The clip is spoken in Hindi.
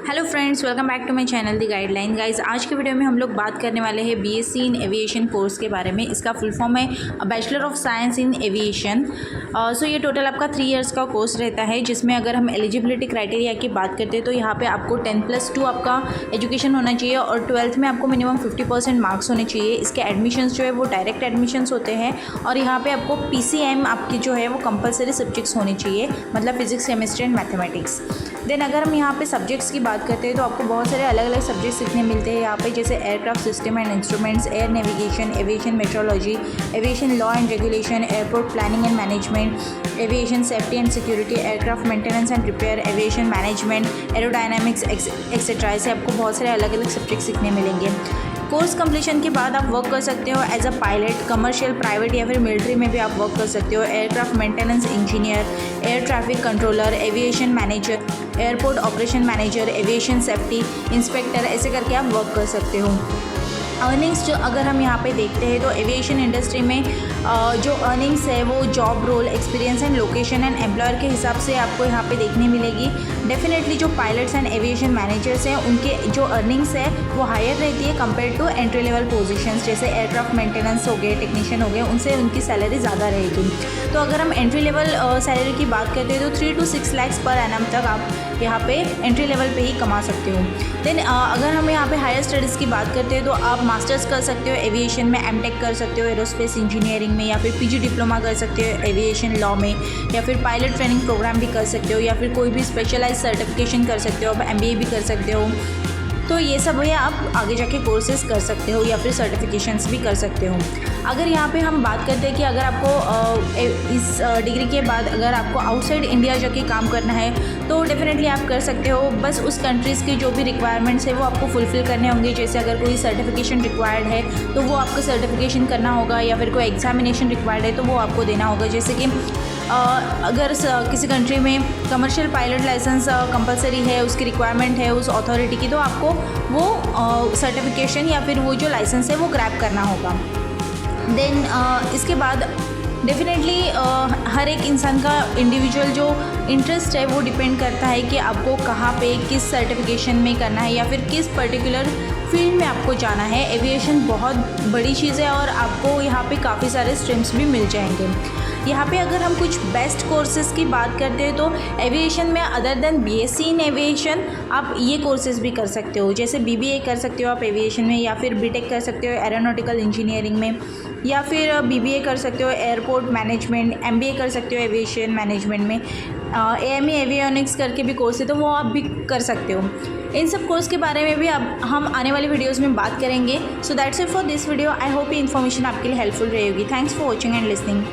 Hello friends, welcome back to my channel the guideline. Guys, आज के वीडियो में हम लोग बात करने वाले हैं बीएससी इन एविएशन कोर्स के बारे में। इसका फुल फॉर्म है bachelor of science in aviation. So ये टोटल आपका 3 इयर्स का कोर्स रहता है, जिसमें अगर हम एलिजिबिलिटी क्राइटेरिया की बात करते हैं तो यहाँ पे आपको 10+2 आपका एजुकेशन होना चाहिए और 12th में आपको मिनिमम 50% मार्क्स होने चाहिए। इसके एडमिशन्स जो है वो डायरेक्ट एडमिशन्स होते हैं और यहाँ पे आपको PCM आपकी जो है वो कंपलसरी सब्जेक्ट्स होने चाहिए, मतलब physics, chemistry and mathematics. Then अगर हम यहाँ पे सब्जेक्ट्स की बात करते हैं तो आपको बहुत सारे अलग अलग सब्जेक्ट्स सीखने मिलते हैं यहाँ पे, जैसे aircraft system and instruments, air navigation, aviation metrology, aviation law and regulation, airport planning and management, aviation safety and security, aircraft maintenance and repair, aviation management, aerodynamics etcetera. ऐसे आपको बहुत सारे अलग अलग सब्जेक्ट सीखने मिलेंगे। कोर्स कंप्लीशन के बाद आप वर्क कर सकते हो as a pilot, commercial, private या फिर मिलिट्री में भी आप वर्क कर सकते हो। Aircraft maintenance engineer, air traffic controller, aviation manager, airport operation manager, aviation safety inspector, ऐसे करके आप वर्क कर सकते हो। अर्निंग्स जो अगर हम यहाँ पे देखते हैं तो एविएशन इंडस्ट्री में जो अर्निंग्स है वो job role, experience and location and employer के हिसाब से आपको यहाँ पे देखने मिलेगी। डेफिनेटली जो पायलट्स एंड एविएशन मैनेजर्स हैं उनके जो अर्निंग्स है वो हायर रहती है compare to entry level positions, जैसे एयरक्राफ्ट मेंटेनेंस हो गए, टेक्नीशियन हो गए, उनसे उनकी सैलरी ज़्यादा रहेगी। तो अगर हम एंट्री लेवल सैलरी की बात करते हैं तो 3 to 6 lakhs पर एनम तक आप यहाँ पे एंट्री लेवल पे ही कमा सकते हो। देन अगर हम यहाँ पे हायर स्टडीज़ की बात करते हैं तो आप मास्टर्स कर सकते हो एविएशन में, एमटेक कर सकते हो एरोस्पेस इंजीनियरिंग में, या फिर पीजी डिप्लोमा कर सकते हो एविएशन लॉ में, या फिर पायलट ट्रेनिंग प्रोग्राम भी कर सकते हो, या फिर कोई भी स्पेशलाइज सर्टिफिकेशन कर सकते हो, आप MBA भी कर सकते हो। तो ये सब है, आप आगे जाके कोर्सेज कर सकते हो या फिर सर्टिफिकेशंस भी कर सकते हो। अगर यहाँ पे हम बात करते हैं कि अगर आपको इस डिग्री के बाद अगर आपको आउटसाइड इंडिया जाके काम करना है तो डेफिनेटली आप कर सकते हो। बस उस कंट्रीज़ की जो भी रिक्वायरमेंट्स है वो आपको फुलफ़िल करने होंगे। जैसे अगर कोई सर्टिफिकेशन रिक्वायर्ड है तो वो आपको सर्टिफिकेशन करना होगा, या फिर कोई एग्जामिनेशन रिक्वायर्ड है तो वो आपको देना होगा। जैसे कि अगर किसी कंट्री में कमर्शियल पायलट लाइसेंस कंपलसरी है, उसकी रिक्वायरमेंट है उस अथॉरिटी की, तो आपको वो सर्टिफिकेशन या फिर वो जो लाइसेंस है वो ग्रैब करना होगा। देन इसके बाद डेफिनेटली हर एक इंसान का इंडिविजुअल जो इंटरेस्ट है वो डिपेंड करता है कि आपको कहाँ पे किस सर्टिफिकेशन में करना है या फिर किस पर्टिकुलर फील्ड में आपको जाना है। एविएशन बहुत बड़ी चीज़ है और आपको यहाँ पे काफ़ी सारे स्ट्रीम्स भी मिल जाएंगे। यहाँ पे अगर हम कुछ बेस्ट कोर्सेज़ की बात करते हैं तो एविएशन में other than BSc in aviation आप ये कोर्सेज़ भी कर सकते हो, जैसे BBA कर सकते हो आप एविएशन में, या फिर BTech कर सकते हो एरोनॉटिकल इंजीनियरिंग में, या फिर BBA कर सकते हो एयरपोर्ट मैनेजमेंट, MBA कर सकते हो एविएशन मैनेजमेंट में, AME एवियोनिक्स करके भी कोर्स है तो वो आप भी कर सकते हो। इन सब कोर्स के बारे में भी अब हम आने वाली वीडियोज़ में बात करेंगे। So that's it for this video. I hope ये इन्फॉर्मेशन आपके लिए हेल्पफुल रहेगी। Thanks for watching and listening.